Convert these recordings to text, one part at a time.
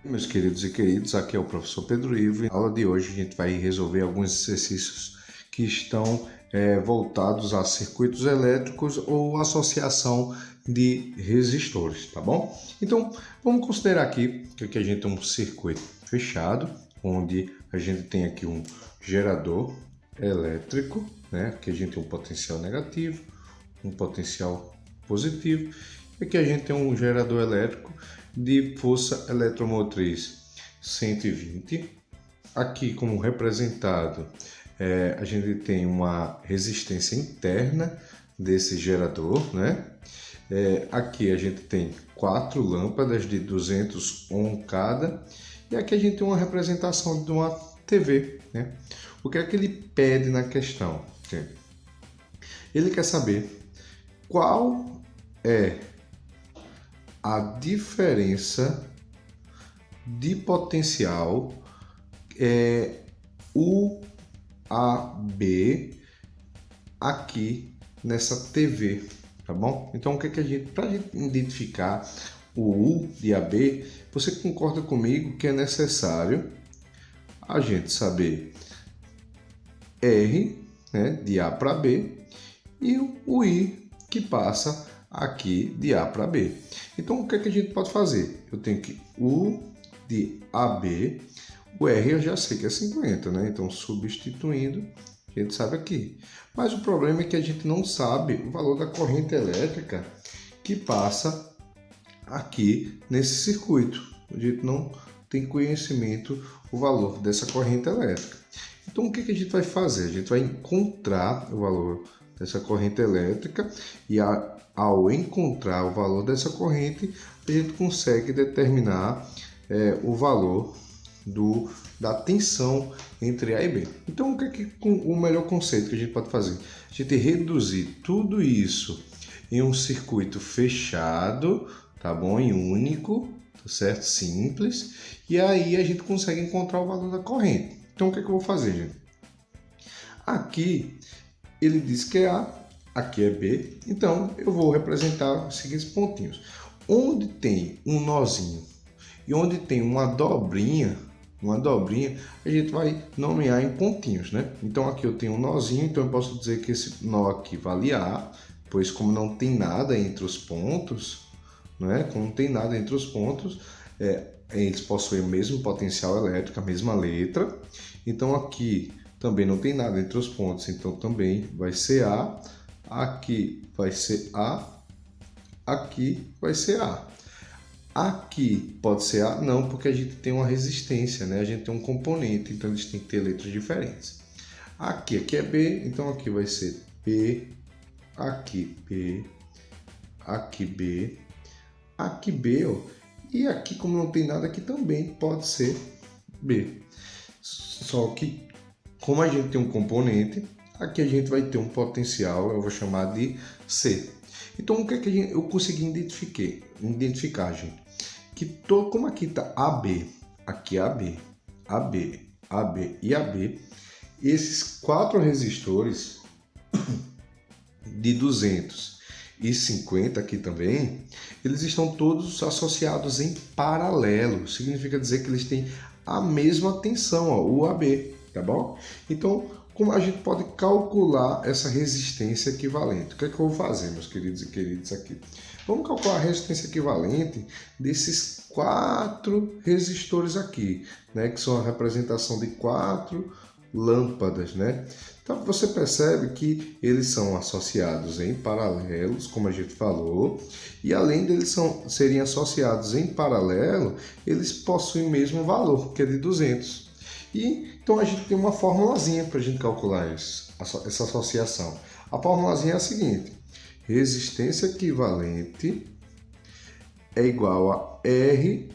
Meus queridos e queridas, aqui é o professor Pedro Ivo. Na aula de hoje a gente vai resolver alguns exercícios que estão voltados a circuitos elétricos ou associação de resistores, tá bom? Então, vamos considerar aqui que a gente tem um circuito fechado, onde a gente tem aqui um gerador elétrico, né? Aqui a gente tem um potencial negativo, um potencial positivo. E aqui a gente tem um gerador elétrico de força eletromotriz 120. Aqui, como representado, a gente tem uma resistência interna desse gerador, né? Aqui a gente tem 4 lâmpadas de 200 ohm cada, e aqui a gente tem uma representação de uma TV, né? O que é que ele pede na questão? Ele quer saber qual é a diferença de potencial UAB aqui nessa TV, tá bom? Então, o que é que para a gente identificar o U de AB, você concorda comigo que é necessário a gente saber R, né, de A para B, e o I que passa aqui de A para B. Então, o que é que a gente pode fazer? Eu tenho que U de AB, o R eu já sei que é 50, né? Então, substituindo, a gente sabe aqui. Mas o problema é que a gente não sabe o valor da corrente elétrica que passa aqui nesse circuito. A gente não tem conhecimento o valor dessa corrente elétrica. Então, o que a gente vai fazer? A gente vai encontrar o valor dessa corrente elétrica e ao encontrar o valor dessa corrente, a gente consegue determinar o valor da tensão entre A e B. Então, o melhor conceito que a gente pode fazer? A gente reduzir tudo isso em um circuito fechado, tá bom? Em único, tá certo? Simples. E aí a gente consegue encontrar o valor da corrente. Então, o que eu vou fazer, gente? Aqui ele diz que é A, aqui é B, então eu vou representar os seguintes pontinhos. Onde tem um nozinho e onde tem uma dobrinha, a gente vai nomear em pontinhos, né? Então aqui eu tenho um nozinho, então eu posso dizer que esse nó aqui vale A, pois como não tem nada entre os pontos, né? Como não tem nada entre os pontos, eles possuem o mesmo potencial elétrico, a mesma letra. Então aqui também não tem nada entre os pontos, então também vai ser A, aqui vai ser A, aqui vai ser A. Aqui pode ser A? Não, porque a gente tem uma resistência, né? A gente tem um componente, então eles têm que ter letras diferentes. Aqui é B, então aqui vai ser B, aqui B, aqui B, aqui B, ó. E aqui, como não tem nada, aqui também pode ser B. Só que, como a gente tem um componente, aqui a gente vai ter um potencial, eu vou chamar de C. Então, o que é que eu consegui identificar, gente? Que como aqui está AB, aqui é AB, AB, AB e AB, esses 4 resistores de 250 aqui também, eles estão todos associados em paralelo. Significa dizer que eles têm a mesma tensão, ó, o AB, tá bom? Então, como a gente pode calcular essa resistência equivalente? O que é que eu vou fazer, meus queridos e queridas, aqui? Vamos calcular a resistência equivalente desses 4 resistores aqui, né? Que são a representação de 4 lâmpadas, né? Então você percebe que eles são associados em paralelos, como a gente falou, e além deles serem associados em paralelo, eles possuem o mesmo valor, que é de 200. E então a gente tem uma formulazinha para a gente calcular essa associação. A formulazinha é a seguinte: resistência equivalente é igual a R,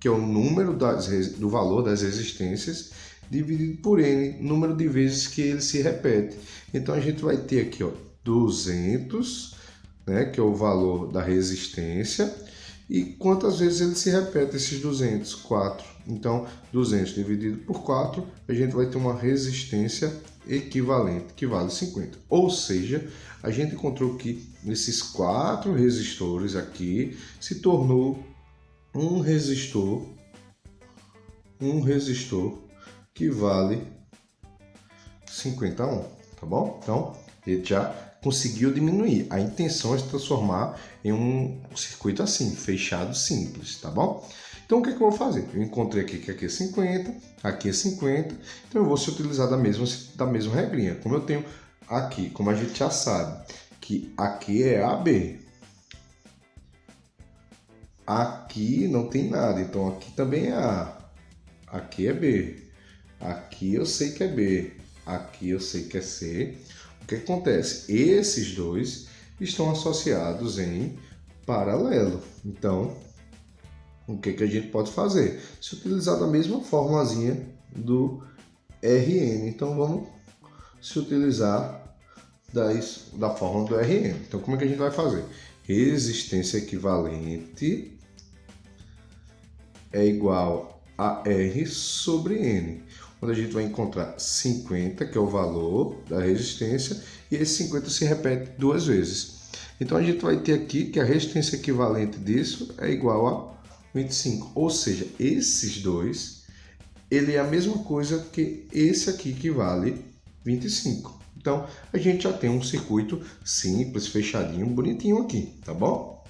que é o número do valor das resistências, dividido por N, número de vezes que ele se repete. Então a gente vai ter aqui, ó, 200, né, que é o valor da resistência, e quantas vezes ele se repete esses 200? 4. Então, 200 dividido por 4, a gente vai ter uma resistência equivalente, que vale 50. Ou seja, a gente encontrou que esses 4 resistores aqui se tornou um resistor um resistor que vale 50 ohm, tá bom? Então, ele já conseguiu diminuir. A intenção é se transformar em um circuito assim, fechado, simples, tá bom? Então, o que é que eu vou fazer? Eu encontrei aqui que aqui é 50, aqui é 50, então eu vou se utilizar da mesma regrinha. Como eu tenho aqui, como a gente já sabe, que aqui é AB, aqui não tem nada, então aqui também é A, aqui é B, aqui eu sei que é B, aqui eu sei que é C. O que acontece? Esses dois estão associados em paralelo. Então, o que a gente pode fazer? Se utilizar da mesma formulazinha do Rn. Então, vamos se utilizar da fórmula do Rn. Então, como é que a gente vai fazer? Resistência equivalente é igual a R sobre N, onde a gente vai encontrar 50, que é o valor da resistência, e esse 50 se repete duas vezes. Então, a gente vai ter aqui que a resistência equivalente disso é igual a 25, ou seja, esses dois, ele é a mesma coisa que esse aqui que vale 25. Então, a gente já tem um circuito simples, fechadinho, bonitinho aqui, tá bom?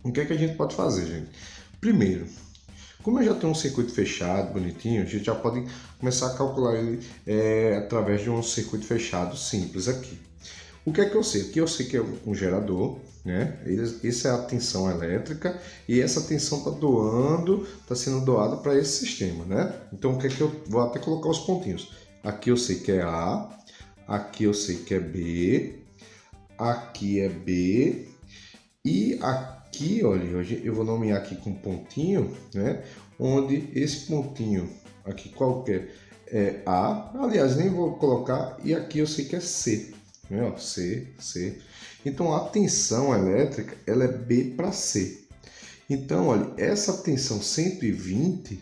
O que é que a gente pode fazer, gente? Primeiro, como eu já tenho um circuito fechado, bonitinho, a gente já pode começar a calcular ele através de um circuito fechado simples aqui. O que é que eu sei? Aqui eu sei que é um gerador, né? Essa é a tensão elétrica e essa tensão está sendo doada para esse sistema, né? Então, o que é que eu vou até colocar os pontinhos? Aqui eu sei que é A, aqui eu sei que é B, aqui é B e aqui, olha, eu vou nomear aqui com pontinho, né? Onde esse pontinho aqui qualquer é A, aliás, nem vou colocar, e aqui eu sei que é C. C, C. Então a tensão elétrica ela é B para C. Então, olha, essa tensão 120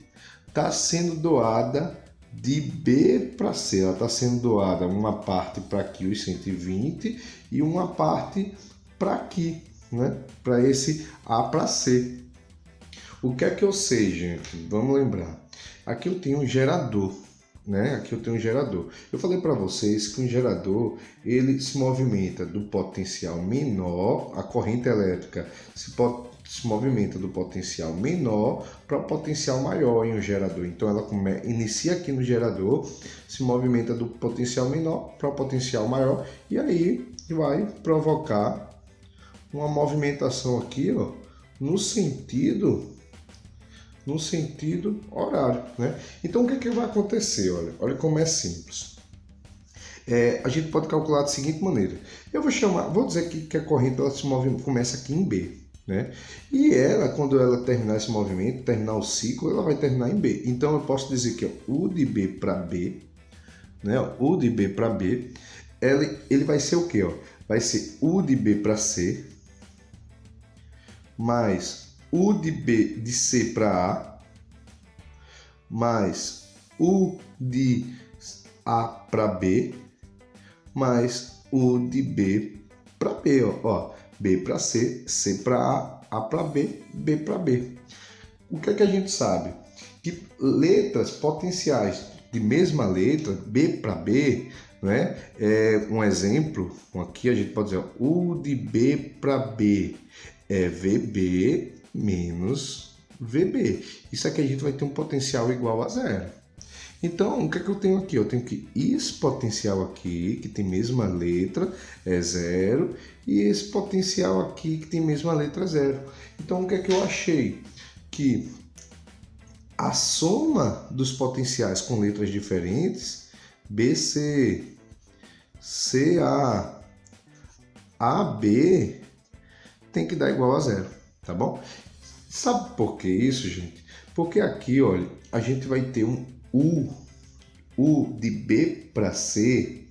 está sendo doada de B para C. Ela está sendo doada uma parte para aqui, os 120, e uma parte para aqui, né? Para esse A para C. O que é que eu sei, gente? Vamos lembrar. Aqui eu tenho um gerador. Né? Aqui eu tenho um gerador. Eu falei para vocês que um gerador ele se movimenta do potencial menor, a corrente elétrica se movimenta do potencial menor para o potencial maior em um gerador. Então ela inicia aqui no gerador, se movimenta do potencial menor para o potencial maior e aí vai provocar uma movimentação aqui, ó, no sentido horário, né? Então, o que vai acontecer? Olha como é simples. A gente pode calcular da seguinte maneira. Eu vou dizer aqui que a corrente ela começa aqui em B, né? E ela, quando ela terminar esse movimento, terminar o ciclo, ela vai terminar em B. Então, eu posso dizer que U de B para B, né? U de B para B, ele vai ser o quê? Vai ser U de B para C, mais U de B de C para A, mais U de A para B, mais U de B para B, ó. B para C, C para A para B, B para B. O que é que a gente sabe? Que letras potenciais de mesma letra, B para B, né? Um exemplo, aqui a gente pode dizer, U de B para B é VB menos VB. Isso aqui a gente vai ter um potencial igual a zero. Então, o que é que eu tenho aqui? Eu tenho que esse potencial aqui, que tem mesma letra, é zero, e esse potencial aqui, que tem mesma letra, é zero. Então, o que é que eu achei? Que a soma dos potenciais com letras diferentes, BC, CA, AB, tem que dar igual a zero, tá bom? Sabe por que isso, gente? Porque aqui, olha, a gente vai ter um U de B para C.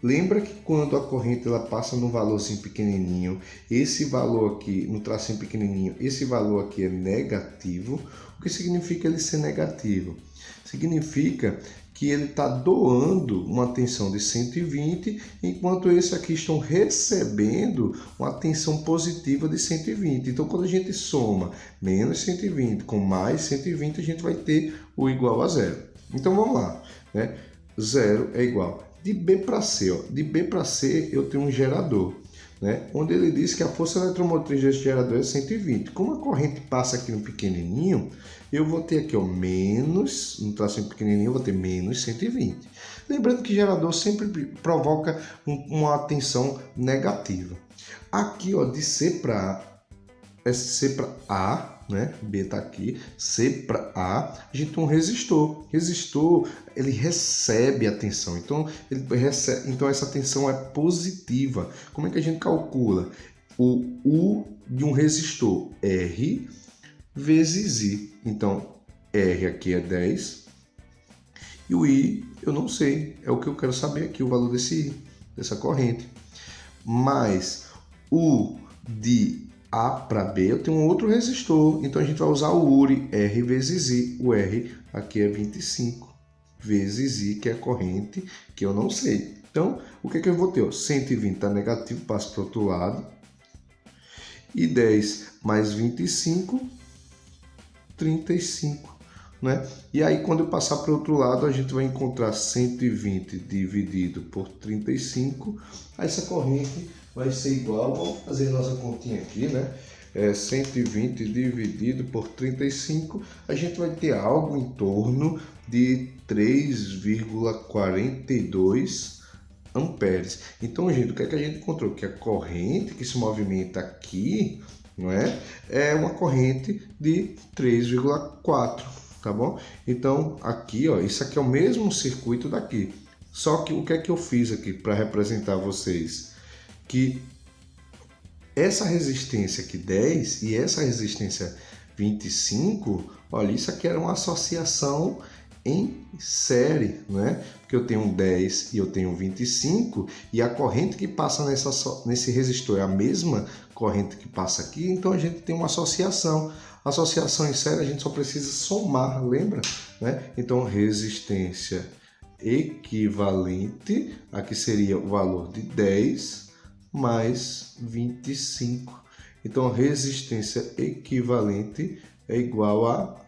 Lembra que quando a corrente ela passa no valorzinho pequenininho, esse valor aqui, no tracinho pequenininho, esse valor aqui é negativo. O que significa ele ser negativo? Significa que que ele está doando uma tensão de 120, enquanto esse aqui estão recebendo uma tensão positiva de 120. Então, quando a gente soma menos 120 com mais 120, a gente vai ter o igual a zero. Então, vamos lá, né? Zero é igual de B para C. Ó. De B para C, eu tenho um gerador, né? Onde ele diz que a força eletromotriz desse gerador é 120. Como a corrente passa aqui no pequenininho, eu vou ter aqui, ó, menos, no tracinho pequenininho, eu vou ter menos 120. Lembrando que gerador sempre provoca uma tensão negativa. Aqui, ó, de C para A, né? B está aqui, C para A, a gente tem um resistor. Resistor, ele recebe a tensão, então, então essa tensão é positiva. Como é que a gente calcula? O U de um resistor, R vezes I. Então, R aqui é 10 e o I eu não sei, é o que eu quero saber aqui, o valor dessa corrente. Mas U de A para B, eu tenho um outro resistor, então a gente vai usar o URI, R vezes I. O R aqui é 25 vezes I, que é a corrente que eu não sei. Então, o que eu vou ter? 120 está negativo, passa para o outro lado. E 10 mais 25, 35. Né? E aí, quando eu passar para o outro lado, a gente vai encontrar 120 dividido por 35. Essa corrente vai ser igual, vamos fazer nossa continha aqui, né? 120 dividido por 35, a gente vai ter algo em torno de 3,42 amperes. Então, gente, o que é que a gente encontrou? Que a corrente que se movimenta aqui, não é? É uma corrente de 3,4, tá bom? Então, aqui, ó, isso aqui é o mesmo circuito daqui. Só que o que é que eu fiz aqui para representar vocês? Que essa resistência aqui 10 e essa resistência 25, olha, isso aqui era uma associação em série, né? Porque eu tenho 10 e eu tenho 25 e a corrente que passa nesse resistor é a mesma corrente que passa aqui, então a gente tem uma associação. Associação em série a gente só precisa somar, lembra? Né? Então resistência equivalente, aqui seria o valor de 10 mais 25. Então, a resistência equivalente é igual a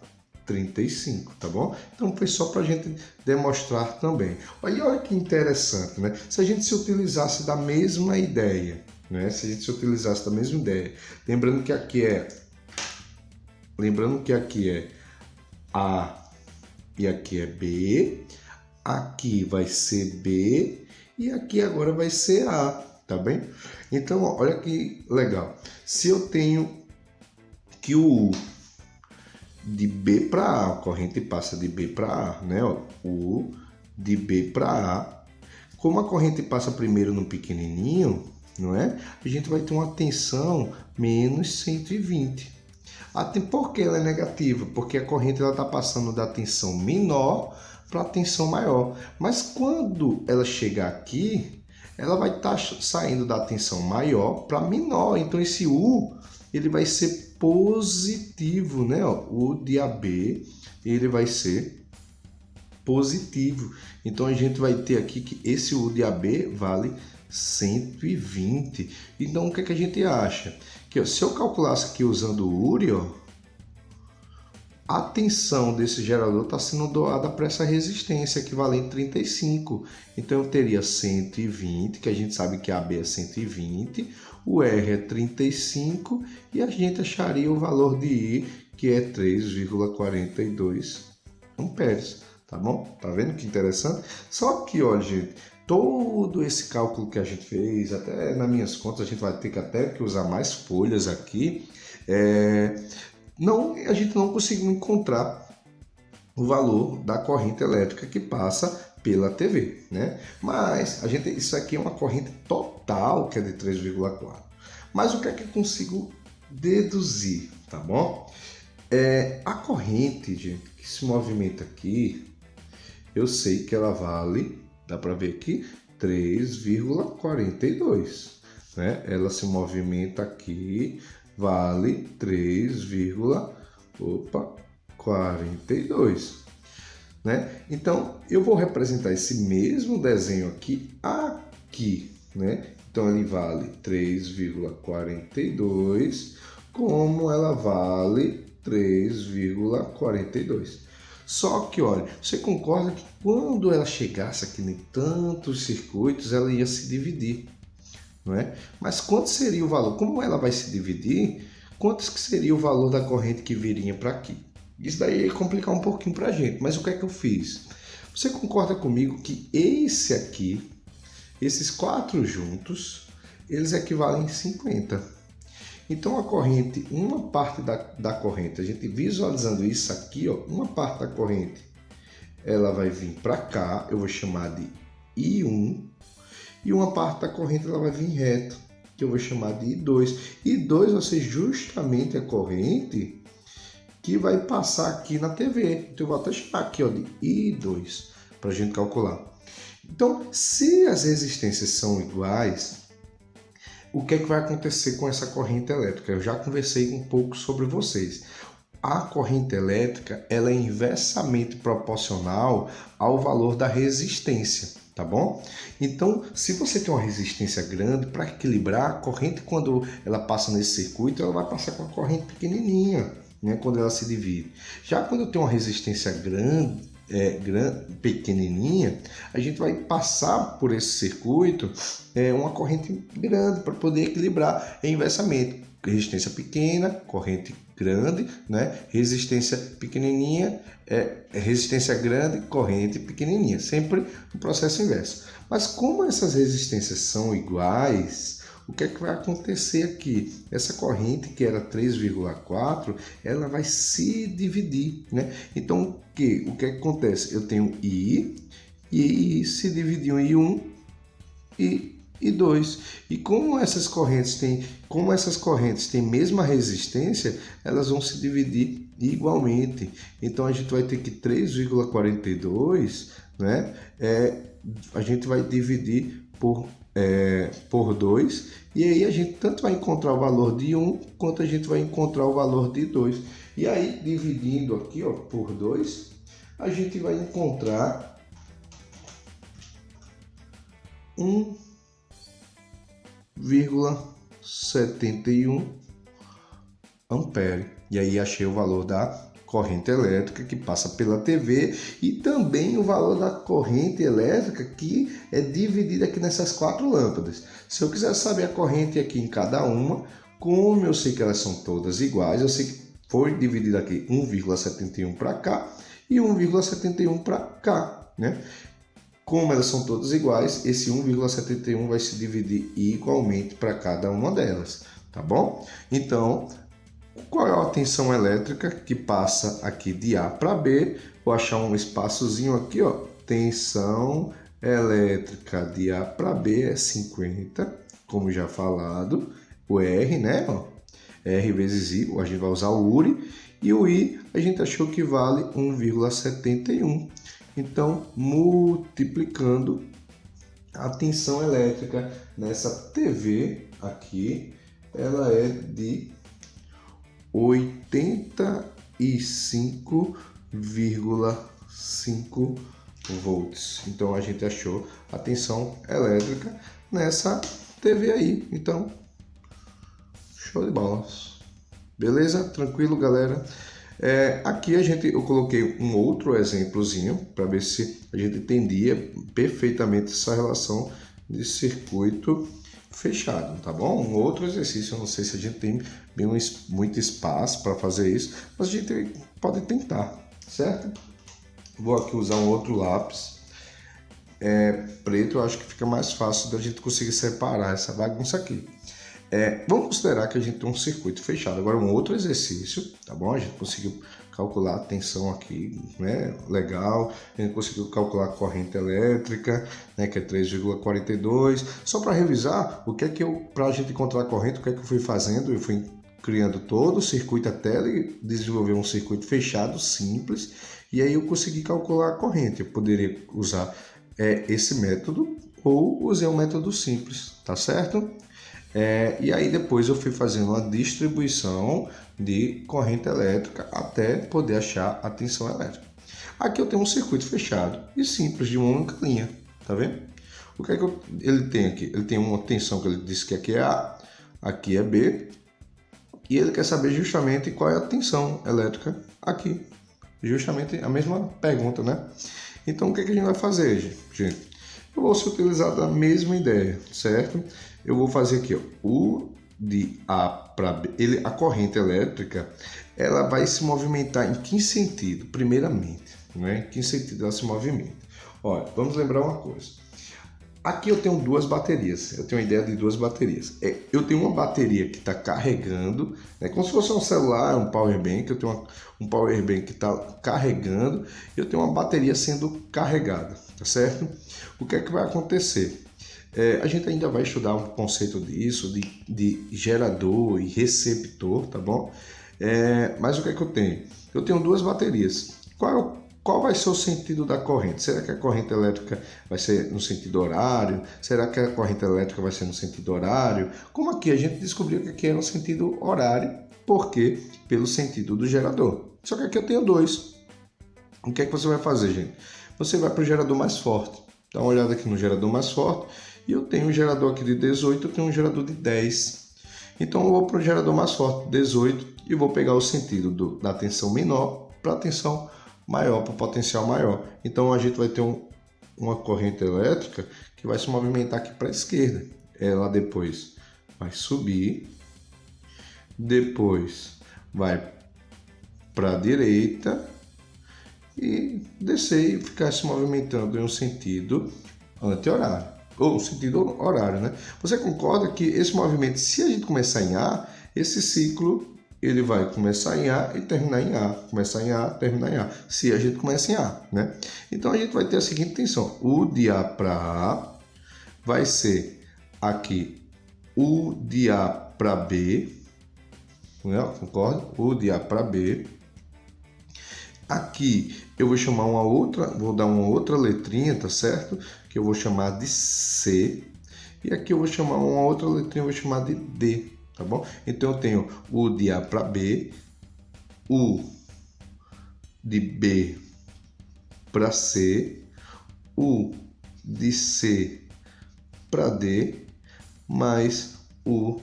35, tá bom? Então, foi só para a gente demonstrar também. Olha que interessante, né? Se a gente se utilizasse da mesma ideia, né? Se a gente se utilizasse da mesma ideia, lembrando que aqui é A e aqui é B, aqui vai ser B e aqui agora vai ser A. Tá bem? Então, olha que legal. Se eu tenho que o U de B para A, a corrente passa de B para A, né? O U de B para A. Como a corrente passa primeiro no pequenininho, não é? A gente vai ter uma tensão menos 120. Por que ela é negativa? Porque a corrente está passando da tensão menor para a tensão maior. Mas quando ela chegar aqui, ela vai estar saindo da tensão maior para menor. Então, esse U ele vai ser positivo, né? O U de AB ele vai ser positivo. Então, a gente vai ter aqui que esse U de AB vale 120. Então, o que é que a gente acha? Que, ó, se eu calculasse aqui usando o URI, ó, a tensão desse gerador está sendo doada para essa resistência equivalente a 35. Então eu teria 120, que a gente sabe que a AB é 120, o R é 35 e a gente acharia o valor de I, que é 3,42 amperes. Tá bom? Tá vendo que interessante? Só que, olha, gente, todo esse cálculo que a gente fez, até nas minhas contas, a gente vai ter que até usar mais folhas aqui. A gente não conseguiu encontrar o valor da corrente elétrica que passa pela TV, né? Mas isso aqui é uma corrente total que é de 3,4. Mas o que é que eu consigo deduzir, tá bom? A corrente, gente, que se movimenta aqui, eu sei que ela vale, dá para ver aqui, 3,42, né? Ela se movimenta aqui, vale 3,42. né? Então, eu vou representar esse mesmo desenho aqui, né? Então, ele vale 3,42, como ela vale 3,42. Só que, olha, você concorda que quando ela chegasse aqui em tantos circuitos, ela ia se dividir, não é? Mas quanto seria o valor? Como ela vai se dividir, quanto que seria o valor da corrente que viria para aqui? Isso daí ia complicar um pouquinho para a gente, mas o que é que eu fiz? Você concorda comigo que esse aqui, esses 4 juntos, eles equivalem a 50. Então a corrente, uma parte da corrente, a gente visualizando isso aqui, ó, uma parte da corrente, ela vai vir para cá, eu vou chamar de I1, e uma parte da corrente ela vai vir reto, que eu vou chamar de I2. I2 vai ser justamente a corrente que vai passar aqui na TV. Então eu vou até chamar aqui, ó, de I2, para a gente calcular. Então, se as resistências são iguais, o que é que vai acontecer com essa corrente elétrica? Eu já conversei um pouco sobre vocês. A corrente elétrica ela é inversamente proporcional ao valor da resistência, tá bom? Então, se você tem uma resistência grande, para equilibrar a corrente, quando ela passa nesse circuito, ela vai passar com a corrente pequenininha, né? Quando ela se divide. Já quando eu tenho uma resistência pequenininha, a gente vai passar por esse circuito uma corrente grande para poder equilibrar inversamente. Resistência pequena, corrente grande, né? Resistência pequenininha, resistência grande, corrente pequenininha, sempre no processo inverso. Mas como essas resistências são iguais, o que é que vai acontecer aqui? Essa corrente que era 3,4, ela vai se dividir, né? Então, o que acontece? Eu tenho I, e I se dividiu em I1 e I2. E como essas correntes têm mesma resistência, elas vão se dividir igualmente. Então, a gente vai ter que 3,42, né? A gente vai dividir por 2, e aí a gente tanto vai encontrar o valor de 1 quanto a gente vai encontrar o valor de 2. E aí, dividindo aqui, ó, por 2, a gente vai encontrar 1,71 ampere. E aí achei o valor da corrente elétrica que passa pela TV e também o valor da corrente elétrica que é dividida aqui nessas 4 lâmpadas. Se eu quiser saber a corrente aqui em cada uma, como eu sei que elas são todas iguais, eu sei que foi dividido aqui 1,71 para cá e 1,71 para cá, né? Como elas são todas iguais, esse 1,71 vai se dividir igualmente para cada uma delas, tá bom? Então, qual é a tensão elétrica que passa aqui de A para B? Vou achar um espaçozinho aqui, ó. Tensão elétrica de A para B é 50, como já falado. O R, né? Ó, R vezes I, a gente vai usar o URI. E o I, a gente achou que vale 1,71. Então, multiplicando a tensão elétrica nessa TV aqui, ela é de 85,5 volts. Então a gente achou a tensão elétrica nessa TV aí. Então, show de bola. Beleza? Tranquilo, galera? Aqui eu coloquei um outro exemplozinho para ver se a gente entendia perfeitamente essa relação de circuito fechado, tá bom? Um outro exercício, eu não sei se a gente tem muito espaço para fazer isso, mas a gente pode tentar, certo? Vou aqui usar um outro lápis preto, eu acho que fica mais fácil da gente conseguir separar essa bagunça aqui. Vamos considerar que a gente tem um circuito fechado. Agora um outro exercício, tá bom? A gente conseguiu calcular a tensão aqui, né? Legal. A gente conseguiu calcular a corrente elétrica, né? Que é 3,42. Só para revisar, para a gente encontrar a corrente, o que é que eu fui fazendo? Eu fui criando todo o circuito até ele desenvolver um circuito fechado, simples. E aí eu consegui calcular a corrente. Eu poderia usar esse método ou usar um método simples, tá certo? E aí depois eu fui fazendo uma distribuição de corrente elétrica até poder achar a tensão elétrica. Aqui eu tenho um circuito fechado e simples de uma única linha, tá vendo? O que é que ele tem aqui? Ele tem uma tensão que ele disse que aqui é A, aqui é B, e ele quer saber justamente qual é a tensão elétrica aqui. Justamente a mesma pergunta, né? Então, o que é que a gente vai fazer, gente? Eu vou se utilizar da mesma ideia, certo? Eu vou fazer aqui, ó, U de A para B. A corrente elétrica, ela vai se movimentar em que sentido? Primeiramente, né? Em que sentido ela se movimenta? Olha, vamos lembrar uma coisa. Aqui eu tenho duas baterias, eu tenho a ideia de duas baterias. Eu tenho uma bateria que está carregando, né, como se fosse um celular, um power bank. Eu tenho um power bank que está carregando e eu tenho uma bateria sendo carregada, tá certo? O que é que vai acontecer? A gente ainda vai estudar um conceito disso, de gerador e receptor, tá bom? Mas o que é que eu tenho? Eu tenho duas baterias. Qual vai ser o sentido da corrente? Será que a corrente elétrica vai ser no sentido horário? Será que a corrente elétrica vai ser no sentido horário? Como aqui a gente descobriu que aqui é no sentido horário, porque pelo sentido do gerador. Só que aqui eu tenho dois. O que é que você vai fazer, gente? Você vai para o gerador mais forte. Dá uma olhada aqui no gerador mais forte. E eu tenho um gerador aqui de 18, eu tenho um gerador de 10. Então eu vou para o gerador mais forte, 18, e vou pegar o sentido da tensão menor para a tensão maior, para o potencial maior. Então a gente vai ter uma corrente elétrica que vai se movimentar aqui para a esquerda. Ela depois vai subir, depois vai para a direita e descer e ficar se movimentando em um sentido anti-horário, ou sentido horário, né? Você concorda que esse movimento, se a gente começar em A, esse ciclo ele vai começar em A e terminar em A, começar em A, terminar em A, se a gente começa em A, né? Então a gente vai ter a seguinte tensão: U de A para A vai ser aqui U de A para B, né? Concorda? U de A para B. Aqui eu vou chamar vou dar uma outra letrinha, tá certo? Que eu vou chamar de C. E aqui eu vou chamar uma outra letrinha, eu vou chamar de D. Tá bom? Então eu tenho U de A para B, U de B para C, U de C para D, mais U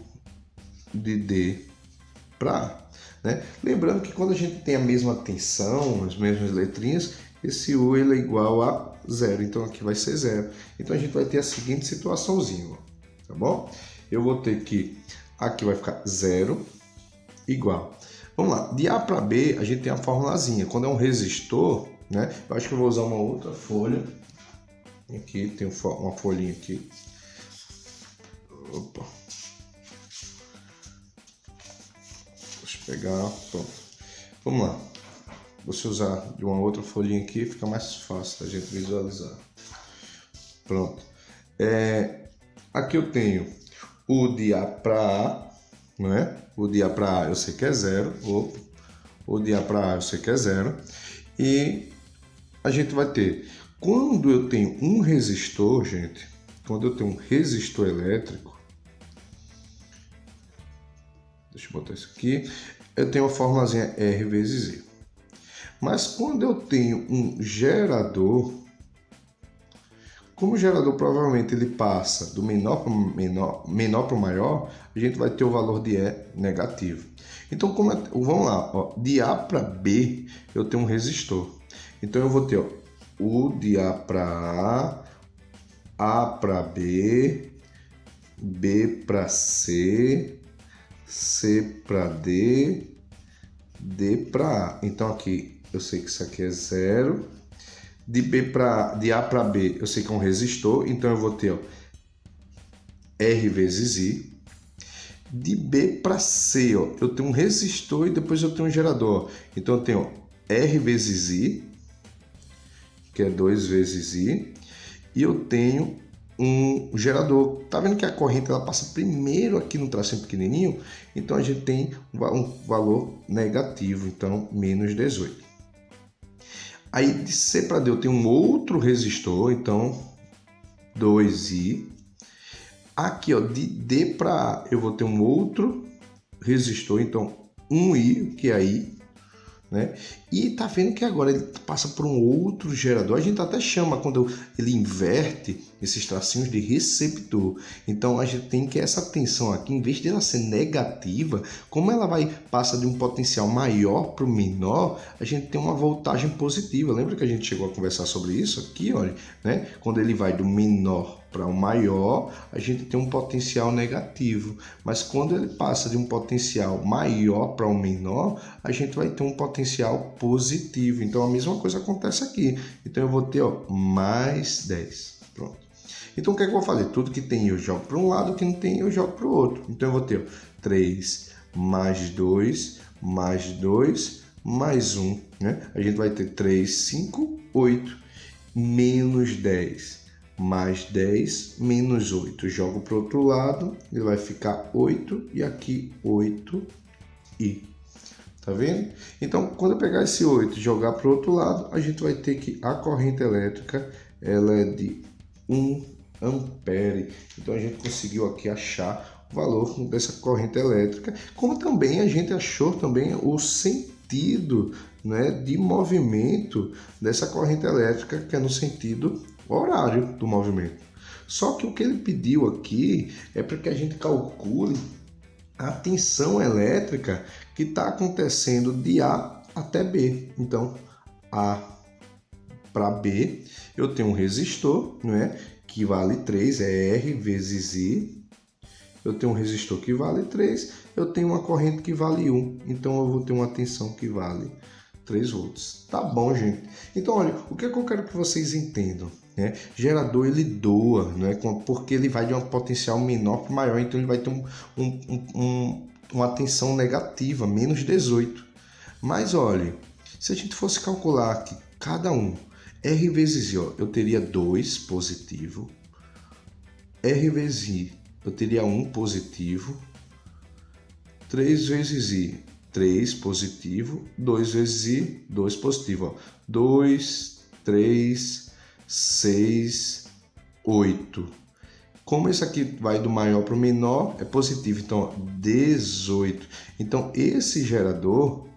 de D para A. Né? Lembrando que quando a gente tem a mesma tensão, as mesmas letrinhas, esse U ele é igual a zero, então aqui vai ser zero. Então a gente vai ter a seguinte situaçãozinha, tá bom? Eu vou ter que aqui vai ficar zero igual. Vamos lá, de A para B a gente tem a formulazinha. Quando é um resistor, né? Eu acho que eu vou usar uma outra folha. Aqui tem uma folhinha aqui. Opa. Deixa eu pegar, pronto. Vamos lá. Você usar de uma outra folhinha aqui, fica mais fácil da gente visualizar. Pronto. Aqui eu tenho U de A para A, né? O de A para A eu sei que é zero, o de A para A eu sei que é zero. E a gente vai ter, quando eu tenho um resistor, gente, quando eu tenho um resistor elétrico, deixa eu botar isso aqui, eu tenho a formulazinha R vezes I. Mas quando eu tenho um gerador, como o gerador provavelmente ele passa do menor para o maior, a gente vai ter o valor de E negativo. Então, vamos lá, ó, de A para B eu tenho um resistor. Então eu vou ter, ó, U de A para A para B, B para C, C para D, D para A. Então aqui eu sei que isso aqui é zero. De A para B eu sei que é um resistor, então eu vou ter, ó, R vezes I. De B para C, ó, eu tenho um resistor e depois eu tenho um gerador. Então eu tenho, ó, R vezes I, que é 2 vezes I, e eu tenho um gerador. Tá vendo que a corrente ela passa primeiro aqui no tracinho pequenininho? Então a gente tem um valor negativo, então menos 18. Aí de C para D eu tenho um outro resistor, então 2I. Aqui, ó, de D para A eu vou ter um outro resistor, então 1I, que é I, né? E tá vendo que agora ele passa por um outro gerador. A gente até chama, quando ele inverte esses tracinhos, de receptor. Então a gente tem que essa tensão aqui, em vez de ela ser negativa, como ela passa de um potencial maior para o menor, a gente tem uma voltagem positiva. Lembra que a gente chegou a conversar sobre isso aqui, olha, né? Quando ele vai do menor para o maior, a gente tem um potencial negativo, mas quando ele passa de um potencial maior para um menor, a gente vai ter um potencial positivo. Então a mesma coisa acontece aqui. Então eu vou ter, ó, mais 10. Pronto. Então o que é que eu vou fazer? Tudo que tem eu jogo para um lado, o que não tem eu jogo para o outro. Então eu vou ter, ó, 3 mais 2 mais 2 mais 1, né? A gente vai ter 3, 5, 8 menos 10. Mais 10 menos 8. Jogo para o outro lado, ele vai ficar 8 e aqui 8i. Tá vendo? Então, quando eu pegar esse 8 e jogar para o outro lado, a gente vai ter que a corrente elétrica ela é de 1 ampere. Então, a gente conseguiu aqui achar o valor dessa corrente elétrica, como também a gente achou também o sentido, né, de movimento dessa corrente elétrica, que é no sentido horário do movimento. Só que o que ele pediu aqui é para que a gente calcule a tensão elétrica que está acontecendo de A até B. Então, A para B, eu tenho um resistor, né, que vale 3, é R vezes I. Eu tenho um resistor que vale 3, eu tenho uma corrente que vale 1. Então, eu vou ter uma tensão que vale 3 volts. Tá bom, gente? Então, olha, o que eu quero que vocês entendam, né? Gerador, ele doa, né? Porque ele vai de um potencial menor para maior, então ele vai ter uma tensão negativa, menos 18. Mas, olha, se a gente fosse calcular aqui cada um, R vezes I, ó, eu teria 2 positivo, R vezes I, eu teria 1 positivo, 3 vezes I, 3 positivo, 2 vezes I, 2 positivo. Ó. 2, 3, 6, 8. Como esse aqui vai do maior para o menor, é positivo. Então, ó, 18. Então, esse gerador,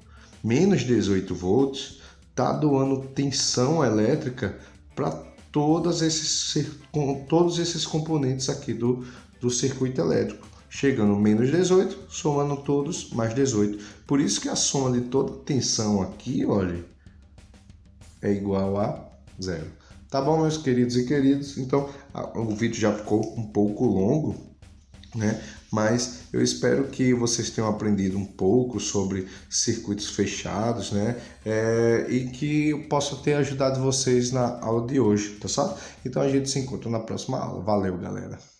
menos 18 volts, está doando tensão elétrica para todos esses componentes aqui do circuito elétrico. Chegando menos 18, somando todos, mais 18. Por isso que a soma de toda a tensão aqui, olha, é igual a 0. Tá bom, meus queridos e queridas? Então, o vídeo já ficou um pouco longo, né? Mas eu espero que vocês tenham aprendido um pouco sobre circuitos fechados, né? E que eu possa ter ajudado vocês na aula de hoje, tá certo? Então, a gente se encontra na próxima aula. Valeu, galera!